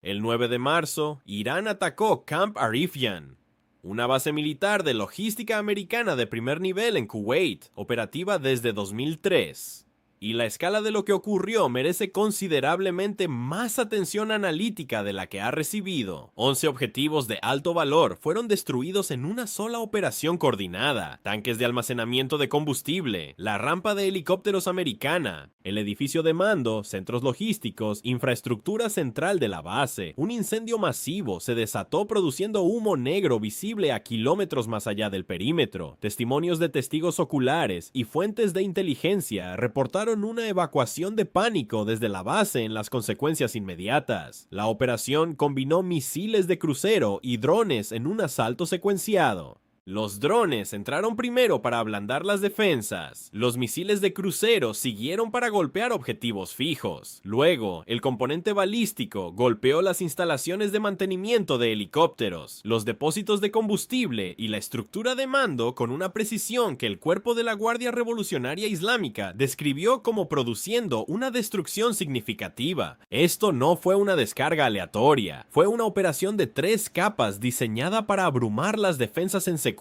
El 9 de marzo, Irán atacó Camp Arifjan, una base militar de logística americana de primer nivel en Kuwait, operativa desde 2003. Y la escala de lo que ocurrió merece considerablemente más atención analítica de la que ha recibido. 11 objetivos de alto valor fueron destruidos en una sola operación coordinada: tanques de almacenamiento de combustible, la rampa de helicópteros americana, el edificio de mando, centros logísticos, infraestructura central de la base. Un incendio masivo se desató produciendo humo negro visible a kilómetros más allá del perímetro. Testimonios de testigos oculares y fuentes de inteligencia reportaron una evacuación de pánico desde la base en las consecuencias inmediatas. La operación combinó misiles de crucero y drones en un asalto secuenciado. Los drones entraron primero para ablandar las defensas. Los misiles de crucero siguieron para golpear objetivos fijos. Luego, el componente balístico golpeó las instalaciones de mantenimiento de helicópteros, los depósitos de combustible y la estructura de mando con una precisión que el cuerpo de la Guardia Revolucionaria Islámica describió como produciendo una destrucción significativa. Esto no fue una descarga aleatoria, fue una operación de 3 capas diseñada para abrumar las defensas en secuencia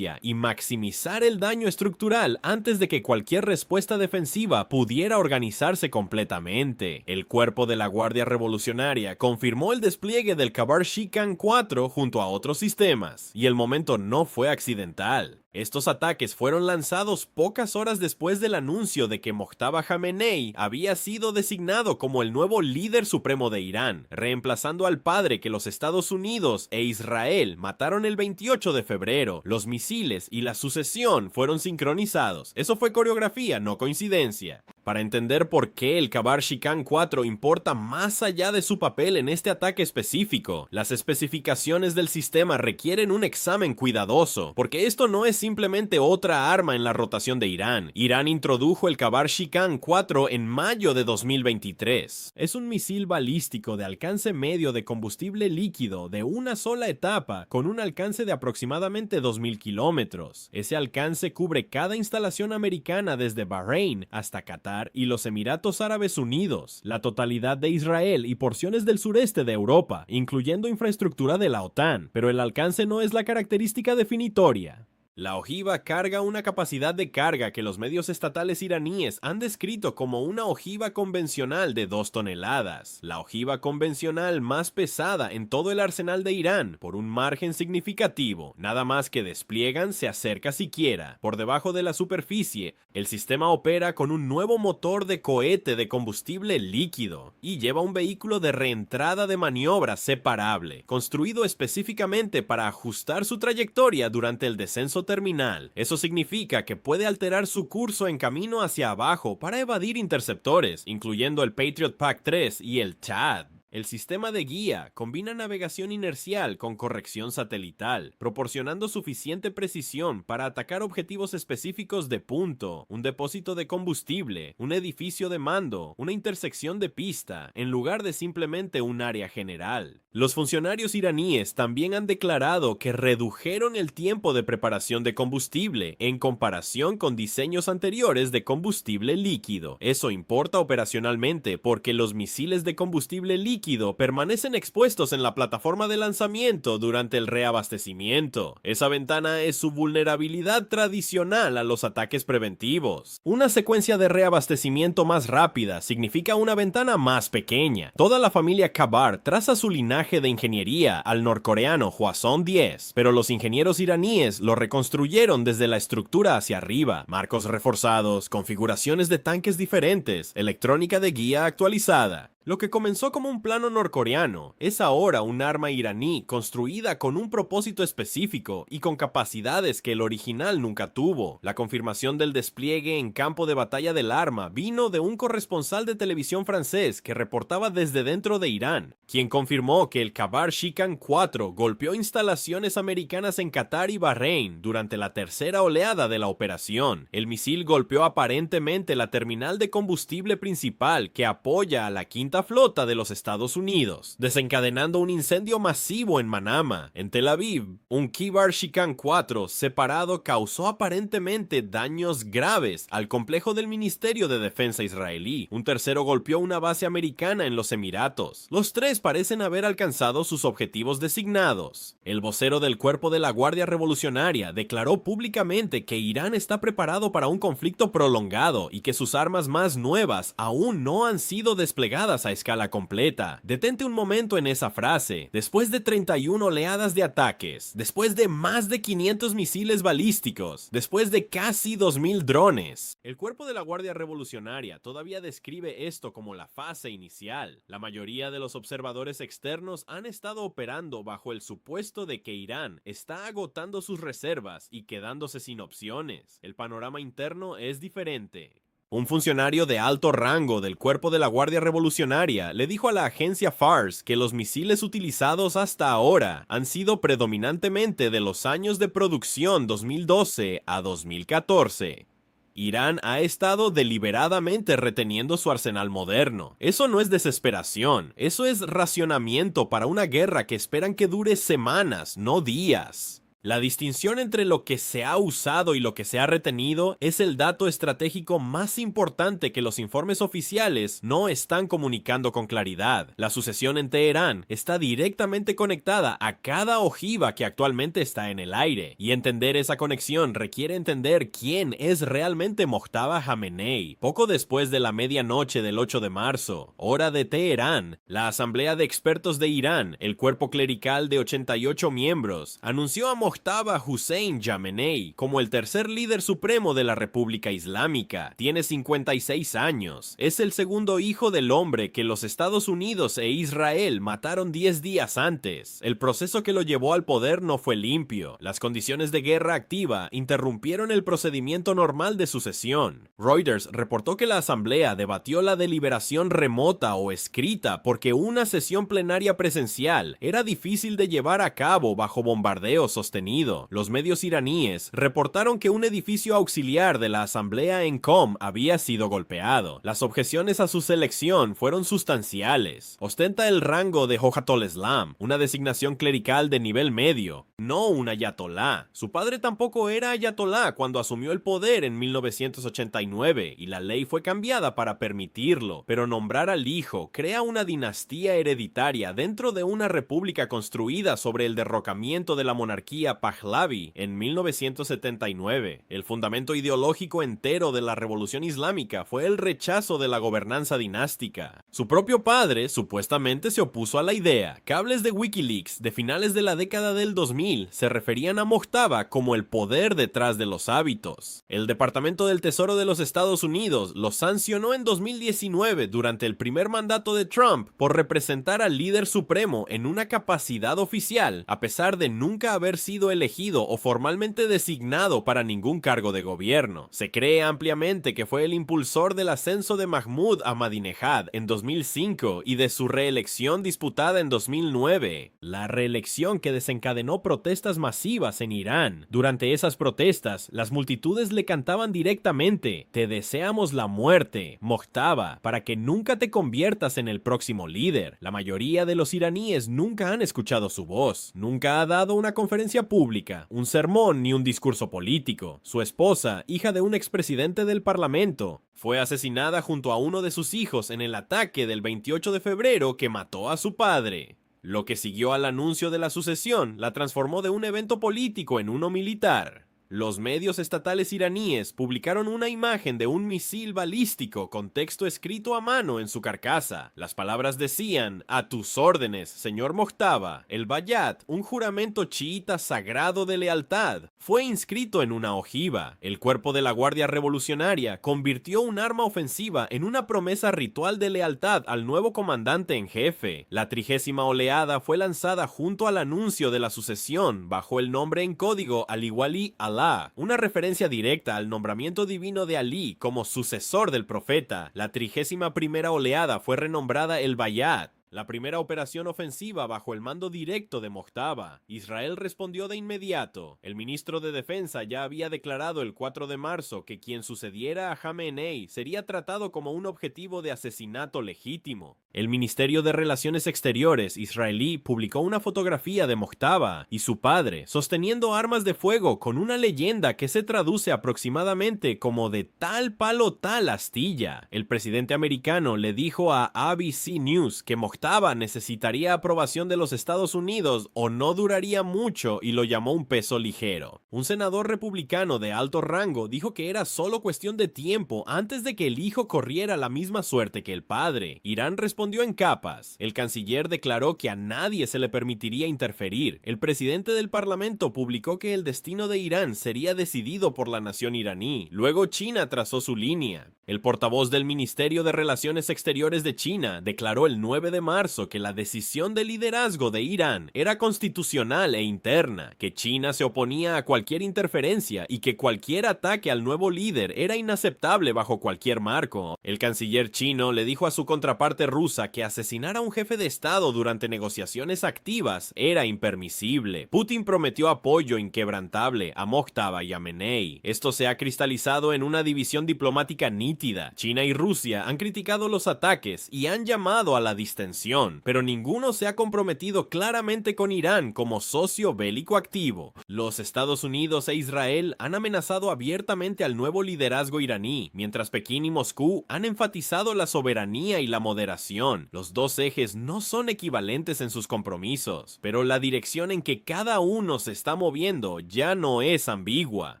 y maximizar el daño estructural antes de que cualquier respuesta defensiva pudiera organizarse completamente. El cuerpo de la Guardia Revolucionaria confirmó el despliegue del Kabar Shikan 4 junto a otros sistemas, y el momento no fue accidental. Estos ataques fueron lanzados pocas horas después del anuncio de que Mojtaba Khamenei había sido designado como el nuevo líder supremo de Irán, reemplazando al padre que los Estados Unidos e Israel mataron el 28 de febrero. Los misiles y la sucesión fueron sincronizados. Eso fue coreografía, no coincidencia. Para entender por qué el Kabar Shikan 4 importa más allá de su papel en este ataque específico, las especificaciones del sistema requieren un examen cuidadoso, porque esto no es simplemente otra arma en la rotación de Irán. Irán introdujo el Kabar Shikan 4 en mayo de 2023. Es un misil balístico de alcance medio de combustible líquido de una sola etapa, con un alcance de aproximadamente 2000 kilómetros. Ese alcance cubre cada instalación americana desde Bahrein hasta Qatar y los Emiratos Árabes Unidos, la totalidad de Israel y porciones del sureste de Europa, incluyendo infraestructura de la OTAN, pero el alcance no es la característica definitoria. La ojiva carga una capacidad de carga que los medios estatales iraníes han descrito como una ojiva convencional de 2 toneladas, la ojiva convencional más pesada en todo el arsenal de Irán, por un margen significativo. Nada más que despliegan se acerca siquiera. Por debajo de la superficie, el sistema opera con un nuevo motor de cohete de combustible líquido y lleva un vehículo de reentrada de maniobra separable, construido específicamente para ajustar su trayectoria durante el descenso terminal. Eso significa que puede alterar su curso en camino hacia abajo para evadir interceptores, incluyendo el Patriot Pack-3 y el THAAD. El sistema de guía combina navegación inercial con corrección satelital, proporcionando suficiente precisión para atacar objetivos específicos de punto, un depósito de combustible, un edificio de mando, una intersección de pista, en lugar de simplemente un área general. Los funcionarios iraníes también han declarado que redujeron el tiempo de preparación de combustible en comparación con diseños anteriores de combustible líquido. Eso importa operacionalmente porque los misiles de combustible líquido permanecen expuestos en la plataforma de lanzamiento durante el reabastecimiento. Esa ventana es su vulnerabilidad tradicional a los ataques preventivos. Una secuencia de reabastecimiento más rápida significa una ventana más pequeña. Toda la familia Kabar traza su linaje de ingeniería al norcoreano Hwasong 10, pero los ingenieros iraníes lo reconstruyeron desde la estructura hacia arriba. Marcos reforzados, configuraciones de tanques diferentes, electrónica de guía actualizada. Lo que comenzó como un plano norcoreano es ahora un arma iraní construida con un propósito específico y con capacidades que el original nunca tuvo. La confirmación del despliegue en campo de batalla del arma vino de un corresponsal de televisión francés que reportaba desde dentro de Irán, quien confirmó que el Kabar Shikan 4 golpeó instalaciones americanas en Qatar y Bahrein durante la tercera oleada de la operación. El misil golpeó aparentemente la terminal de combustible principal que apoya a la quinta quinta flota de los Estados Unidos, desencadenando un incendio masivo en Manama. En Tel Aviv, un Kibar Shikan 4 separado causó aparentemente daños graves al complejo del Ministerio de Defensa israelí. Un tercero golpeó una base americana en los Emiratos. Los tres parecen haber alcanzado sus objetivos designados. El vocero del Cuerpo de la Guardia Revolucionaria declaró públicamente que Irán está preparado para un conflicto prolongado y que sus armas más nuevas aún no han sido desplegadas a escala completa. Detente un momento en esa frase. Después de 31 oleadas de ataques, después de más de 500 misiles balísticos, después de casi 2000 drones. El Cuerpo de la Guardia Revolucionaria todavía describe esto como la fase inicial. La mayoría de los observadores externos han estado operando bajo el supuesto de que Irán está agotando sus reservas y quedándose sin opciones. El panorama interno es diferente. Un funcionario de alto rango del Cuerpo de la Guardia Revolucionaria le dijo a la agencia Fars que los misiles utilizados hasta ahora han sido predominantemente de los años de producción 2012 a 2014. Irán ha estado deliberadamente reteniendo su arsenal moderno. Eso no es desesperación, eso es racionamiento para una guerra que esperan que dure semanas, no días. La distinción entre lo que se ha usado y lo que se ha retenido es el dato estratégico más importante que los informes oficiales no están comunicando con claridad. La sucesión en Teherán está directamente conectada a cada ojiva que actualmente está en el aire, y entender esa conexión requiere entender quién es realmente Mojtaba Khamenei. Poco después de la medianoche del 8 de marzo, hora de Teherán, la Asamblea de Expertos de Irán, el cuerpo clerical de 88 miembros, anunció a Mojtaba Hussein Khamenei como el tercer líder supremo de la República Islámica. Tiene 56 años. Es el segundo hijo del hombre que los Estados Unidos e Israel mataron 10 días antes. El proceso que lo llevó al poder no fue limpio. Las condiciones de guerra activa interrumpieron el procedimiento normal de sucesión. Reuters reportó que la asamblea debatió la deliberación remota o escrita porque una sesión plenaria presencial era difícil de llevar a cabo bajo bombardeo sostenido. Los medios iraníes reportaron que un edificio auxiliar de la asamblea en Qom había sido golpeado. Las objeciones a su selección fueron sustanciales. Ostenta el rango de Hojatol Islam, una designación clerical de nivel medio, no un ayatolá. Su padre tampoco era ayatolá cuando asumió el poder en 1989 y la ley fue cambiada para permitirlo, pero nombrar al hijo crea una dinastía hereditaria dentro de una república construida sobre el derrocamiento de la monarquía Pahlavi en 1979. El fundamento ideológico entero de la revolución islámica fue el rechazo de la gobernanza dinástica. Su propio padre supuestamente se opuso a la idea. Cables de Wikileaks de finales de la década del 2000 se referían a Mojtaba como el poder detrás de los hábitos. El Departamento del Tesoro de los Estados Unidos lo sancionó en 2019 durante el primer mandato de Trump por representar al líder supremo en una capacidad oficial, a pesar de nunca haber sido elegido o formalmente designado para ningún cargo de gobierno. Se cree ampliamente que fue el impulsor del ascenso de Mahmoud Ahmadinejad en 2005 y de su reelección disputada en 2009. La reelección que desencadenó protestas masivas en Irán. Durante esas protestas, las multitudes le cantaban directamente: "Te deseamos la muerte, Mojtaba, para que nunca te conviertas en el próximo líder". La mayoría de los iraníes nunca han escuchado su voz, nunca ha dado una conferencia pública, un sermón ni un discurso político. Su esposa, hija de un expresidente del parlamento, fue asesinada junto a uno de sus hijos en el ataque del 28 de febrero que mató a su padre. Lo que siguió al anuncio de la sucesión la transformó de un evento político en uno militar. Los medios estatales iraníes publicaron una imagen de un misil balístico con texto escrito a mano en su carcasa. Las palabras decían: "A tus órdenes, señor Mojtaba". El bayat, un juramento chiita sagrado de lealtad, fue inscrito en una ojiva. El cuerpo de la Guardia Revolucionaria convirtió un arma ofensiva en una promesa ritual de lealtad al nuevo comandante en jefe. La 30ª oleada fue lanzada junto al anuncio de la sucesión bajo el nombre en código Aliwali Allah, una referencia directa al nombramiento divino de Ali como sucesor del profeta. La 31ª oleada fue renombrada el Bayat. La primera operación ofensiva bajo el mando directo de Mojtaba. Israel respondió de inmediato. El ministro de Defensa ya había declarado el 4 de marzo que quien sucediera a Jamenei sería tratado como un objetivo de asesinato legítimo. El Ministerio de Relaciones Exteriores israelí publicó una fotografía de Mojtaba y su padre sosteniendo armas de fuego con una leyenda que se traduce aproximadamente como de tal palo tal astilla. El presidente americano le dijo a ABC News que Mojtaba necesitaría aprobación de los Estados Unidos o no duraría mucho y lo llamó un peso ligero. Un senador republicano de alto rango dijo que era solo cuestión de tiempo antes de que el hijo corriera la misma suerte que el padre. Irán respondió en capas. El canciller declaró que a nadie se le permitiría interferir. El presidente del parlamento publicó que el destino de Irán sería decidido por la nación iraní. Luego China trazó su línea. El portavoz del Ministerio de Relaciones Exteriores de China declaró el 9 de marzo que la decisión de liderazgo de Irán era constitucional e interna, que China se oponía a cualquier interferencia y que cualquier ataque al nuevo líder era inaceptable bajo cualquier marco. El canciller chino le dijo a su contraparte rusa que asesinar a un jefe de Estado durante negociaciones activas era impermisible. Putin prometió apoyo inquebrantable a Mojtaba y Jamenei. Esto se ha cristalizado en una división diplomática nítida. China y Rusia han criticado los ataques y han llamado a la distensión, pero ninguno se ha comprometido claramente con Irán como socio bélico activo. Los Estados Unidos e Israel han amenazado abiertamente al nuevo liderazgo iraní, mientras Pekín y Moscú han enfatizado la soberanía y la moderación. Los dos ejes no son equivalentes en sus compromisos, pero la dirección en que cada uno se está moviendo ya no es ambigua.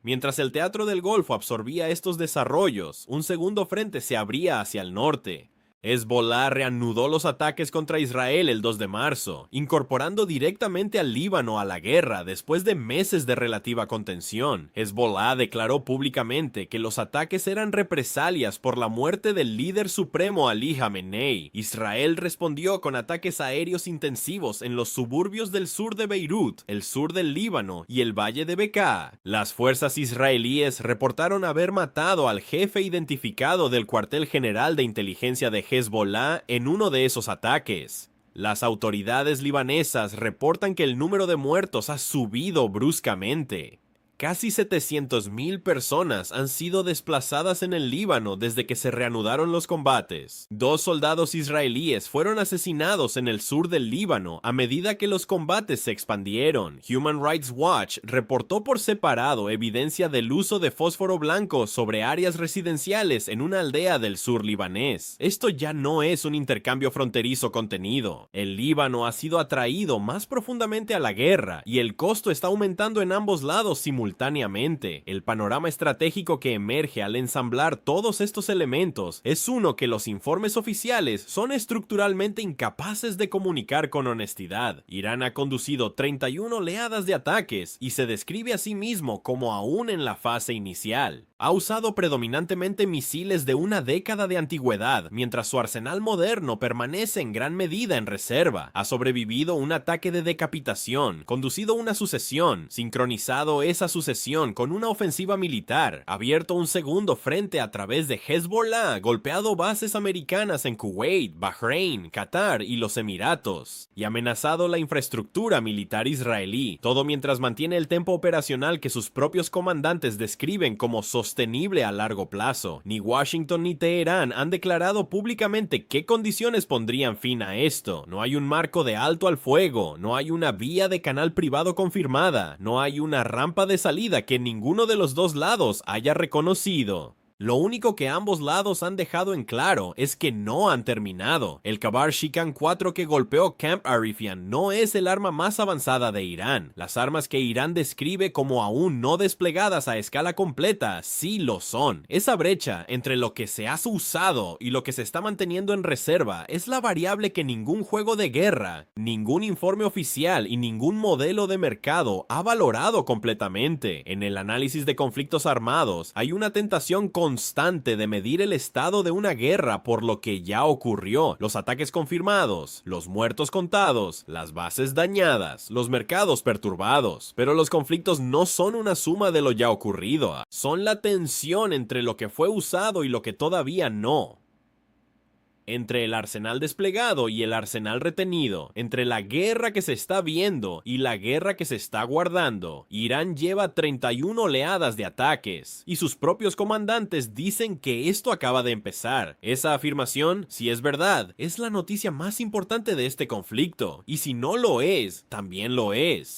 Mientras el teatro del Golfo absorbía estos desarrollos, un segundo frente se abría hacia el norte. Hezbollah reanudó los ataques contra Israel el 2 de marzo, incorporando directamente al Líbano a la guerra después de meses de relativa contención. Hezbollah declaró públicamente que los ataques eran represalias por la muerte del líder supremo Ali Jamenei. Israel respondió con ataques aéreos intensivos en los suburbios del sur de Beirut, el sur del Líbano y el valle de Bekaa. Las fuerzas israelíes reportaron haber matado al jefe identificado del cuartel general de inteligencia de Hezbollah en uno de esos ataques. Las autoridades libanesas reportan que el número de muertos ha subido bruscamente. Casi 700,000 personas han sido desplazadas en el Líbano desde que se reanudaron los combates. 2 soldados israelíes fueron asesinados en el sur del Líbano a medida que los combates se expandieron. Human Rights Watch reportó por separado evidencia del uso de fósforo blanco sobre áreas residenciales en una aldea del sur libanés. Esto ya no es un intercambio fronterizo contenido. El Líbano ha sido atraído más profundamente a la guerra y el costo está aumentando en ambos lados simultáneamente. El panorama estratégico que emerge al ensamblar todos estos elementos es uno que los informes oficiales son estructuralmente incapaces de comunicar con honestidad. Irán ha conducido 31 oleadas de ataques y se describe a sí mismo como aún en la fase inicial. Ha usado predominantemente misiles de una década de antigüedad, mientras su arsenal moderno permanece en gran medida en reserva. Ha sobrevivido un ataque de decapitación, conducido una sucesión, sincronizado esa sucesión con una ofensiva militar, abierto un segundo frente a través de Hezbollah, golpeado bases americanas en Kuwait, Bahrein, Qatar y los Emiratos, y amenazado la infraestructura militar israelí, todo mientras mantiene el tempo operacional que sus propios comandantes describen como sostenible a largo plazo. Ni Washington ni Teherán han declarado públicamente qué condiciones pondrían fin a esto. No hay un marco de alto al fuego, no hay una vía de canal privado confirmada, no hay una rampa de salida que ninguno de los dos lados haya reconocido. Lo único que ambos lados han dejado en claro es que no han terminado. El Kabar Shikan 4 que golpeó Camp Arifian no es el arma más avanzada de Irán. Las armas que Irán describe como aún no desplegadas a escala completa sí lo son. Esa brecha entre lo que se ha usado y lo que se está manteniendo en reserva es la variable que ningún juego de guerra, ningún informe oficial y ningún modelo de mercado ha valorado completamente. En el análisis de conflictos armados hay una tentación constante de medir el estado de una guerra por lo que ya ocurrió, los ataques confirmados, los muertos contados, las bases dañadas, los mercados perturbados. Pero los conflictos no son una suma de lo ya ocurrido, son la tensión entre lo que fue usado y lo que todavía no. Entre el arsenal desplegado y el arsenal retenido, entre la guerra que se está viendo y la guerra que se está guardando, Irán lleva 31 oleadas de ataques, y sus propios comandantes dicen que esto acaba de empezar. Esa afirmación, si es verdad, es la noticia más importante de este conflicto, y si no lo es, también lo es.